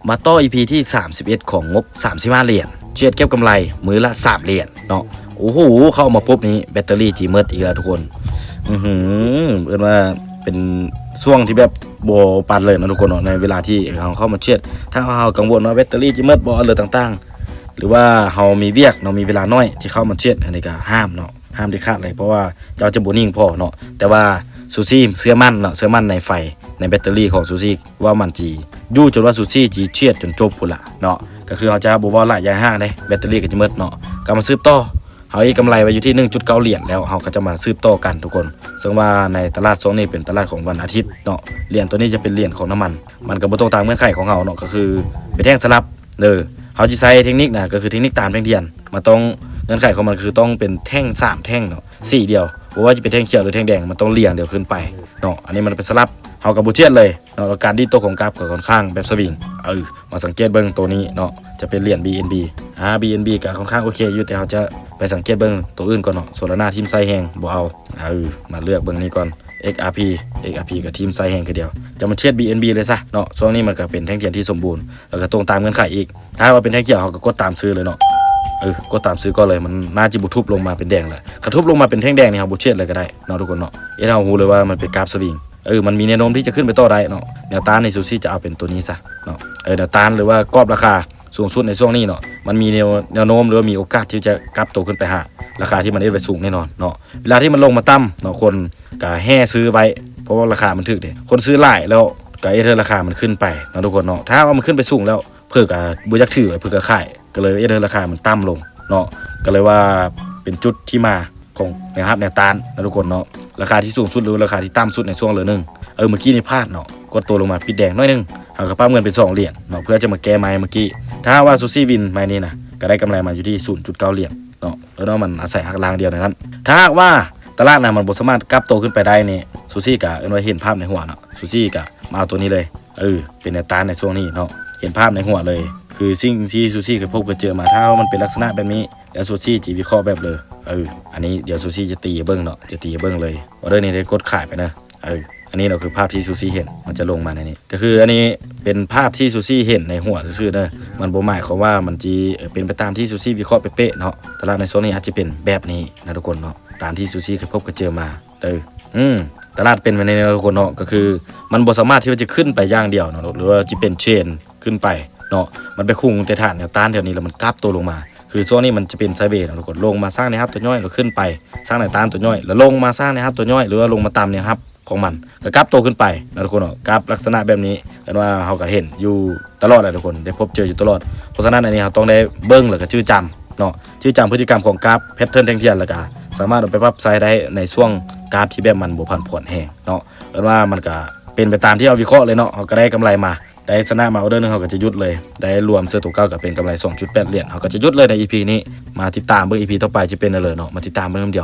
มาต่อ EP ที่31ของงบ35เหรียญเชียดเก็บกำไรมือละ3เหรียญเนาะโอ้โหเข้ามาปุ๊บนี้แบตเตอรี่จีเมิดอีกแล้วทุกคนเรียกว่าเป็นช่วงที่แบบโบปันเลยนะทุกคนเนาะในเวลาที่เราเข้ามาเชียดถ้าเรากังวลว่าแบตเตอรี่จีเมิดบ่อะไรต่างๆหรือว่าเรามีเวียกเรามีเวลาน้อยที่เข้ามาเชียดอันนี้ก็ห้ามเนาะห้ามเด็ดขาดเลยเพราะว่าเราจะบ่นิ่งพอเนาะแต่ว่าซูซี่เชื่อมั่นเนาะเชื่อมั่นในไฟในแบตเตอรี่ของซูซี่ว่ามันจียู่จนว่าซูซี่จีเชียดจนจบพุ่นละเนาะก็คือเขาจะบ่ว่าหลายอย่างห้างได้แบตเตอรี่ก็จะเมิดเนาะก็มาซื้อต่อเขาอีกกำไรไว้อยู่ที่ 1.9 เหรียญแล้วเขาก็จะมาซื้อต่อกันทุกคนซึ่งว่าในตลาดโซนนี้เป็นตลาดของวันอาทิตย์เนาะเหรียญตัวนี้จะเป็นเหรียญของน้ำมันก็บ่ตรงตามเงื่อนไขของเขาเนาะก็คือเป็นแท่งสลับเขาจะใช้เทคนิคนะก็คือเทคนิคตามแท่งเทียนมาต้องเงื่อนไขของมันคือต้องเป็นแท่ง3แท่งเนาะ4เดียวเพราะว่าจะเป็นแท่งเขียวหรือแท่งแดงมันต้องเรียงเดียวขึ้นไปเนาะอันนี้มันเป็นสลับเขากับบูเชียดเลยเนาะการดีตัวของกราฟก็ค่อนข้างแบบสวิงมาสังเกตเบิ้งตัวนี้เนาะจะเป็นเหรียญ BNB ก็ค่อนข้างโอเคอยู่แต่เขาจะไปสังเกตเบิ้งตัวอื่นก่อนเนาะส่วนละหน้าทีมไซแหงบ่เอามาเลือกเบิ้งนี้ก่อน XRP กับทีมไซแหงคือเดียวจะมาเชียด BNB เลยซะเนาะช่วงนี้มันก็เป็นแท่งเทียนที่สมบูรณ์แล้วก็ตรงตามเงื่อนไขอีกถ้าว่าเป็นแท่งเขียวเขาก็กดตามซื้อเลยเนาะกดตามซื้อก็เลยมันน่าจะบุทุบลงมาเป็นแดงเลยกระทุบลงมาเป็นแท่งแดงนี่ครับบุเชียดเลยก็ได้เนาะทุกคนเนาะเราหูเลยว่ามันเป็นกราฟสวิงมันมีแนวโน้มที่จะขึ้นไปต่อได้เนาะแนวต้านในซูซี่จะเอาเป็นตัวนี้ซะเนาะแนวต้านหรือว่ากรอบราคาสูงสุดในช่วงนี้เนาะมันมีแนวโน้มหรือว่ามีโอกาสที่จะกลับตัวขึ้นไปหาราคาที่มันได้ไปสูงแน่นอนเนาะเวลาที่มันลงมาต่ำเนาะคนก็แห่ซื้อไว้เพราะว่าราคามันถึกเด้คนซื้อหลายแล้วก็ราคามันขึ้นไปเนาะทุกคนเนาะถ้าว่ามันขึ้นไปสูงแล้วเพิ่นก็บ่อยากถือเพิ่นก็ขายก็เลยราคามันต่ำลงเนาะก็เลยว่าเป็นจุดที่มาของนะครับแนวต้านนะทุกคนเนาะราคาที่สูงสุดหรือราคาที่ต่ำสุดในช่วงเหลือนึงเมื่อกี้นี่พลาดเนาะกดตัวลงมาปิดแดงน้อยนึงเอากระเป๋าเงินเป็น2เหรียญเนาะเพื่อจะมาแก้ไม้เมื่อกี้ถ้าว่าซูซี่วินไม้นี้นะก็ได้กำไรมาอยู่ที่ 0.9 เหรียญเนาะแล้วมันอาศัยหักล้างเดียวในนั้นถ้าว่าตลาดนะมันบ่สามารถกลับโตขึ้นไปได้นี่ซูซี่ก็เห็นภาพในหัวเนาะซูซี่ก็มาเอาตัวนี้เลยเป็นแนวต้านในช่วงนี้เนาะเห็นภาพในหัวเลยคือสิ่งที่ซูซี่เคยพบเคยเจอมาถ้ามันเป็นลักษณะแบบนี้แล้วซูซี่จีวิเคราะห์แบบเลยอันนี้เดี๋ยวซูซี่จะตีเบิ้งเนาะจะตีเบิ้งเลยออเดอร์นี้ได้กดขายไปนะอันนี้เราคือภาพที่ซูซี่เห็นมันจะลงมาในนี้ก็คืออันนี้เป็นภาพที่ซูซี่เห็นในหัวซื่อๆเนอะมันบ่หมายความว่ามันจะเป็นไปตามที่ซูซี่วิเคราะห์เป๊ะๆเนาะตลาดในโซนนี้อาจจะเป็นแบบนี้นะทุกคนเนาะตามที่ซูซี่เคยพบเคยเจอมาตลาดเป็นไปในทุกคนเนาะก็คือมันบ่สามารถที่จะขึ้นไปอย่างเดียวเนาะหรือว่าจะเป็นเชนขึ้นไปเนาะมันไปคุ้งแต่ฐานแนวต้านแถวนี้แล้วมันกลับตัวลงมาคือช่วงนี้มันจะเป็นไซด์เวย์นะทุกคนลงมาสร้างแนวรับตัวย่อยแล้วขึ้นไปสร้างแนวต้านตัวย่อยแล้วลงมาสร้างแนวรับตัวย่อยหรือว่าลงมาตามแนวรับของมันแล้วกราฟโตขึ้นไปนะทุกคนเนาะกราฟลักษณะแบบนี้กันว่าเขาก็เห็นอยู่ตลอดเลยทุกคนได้พบเจออยู่ตลอดเพราะฉะนั้นอันนี้เขาต้องได้เบิ้งแล้วก็ชื่อจำเนาะชื่อจำพฤติกรรมของกราฟแพทเทิร์นแท่งเทียนแล้วก็สามารถเอาไปปรับใช้ได้ในช่วงกราฟที่แบบมันบ่ผันผวนแห้งเนาะกันว่ามันก็เป็นไปตามที่เราวิเคราะห์เลยเนาะเขาก็ได้กำไรมาได้ชนะมาออเดอร์นึงเขาก็จะยุดเลยได้รวมเสื้อตัวเก่ากับเป็นกำไร 2.8 เหรียญเขาก็จะยุดเลยใน EP นี้มาติดตามเบิ่ง EP ต่อไปจะเป็นอะไรเนาะมาติดตามเบิ่งเดียว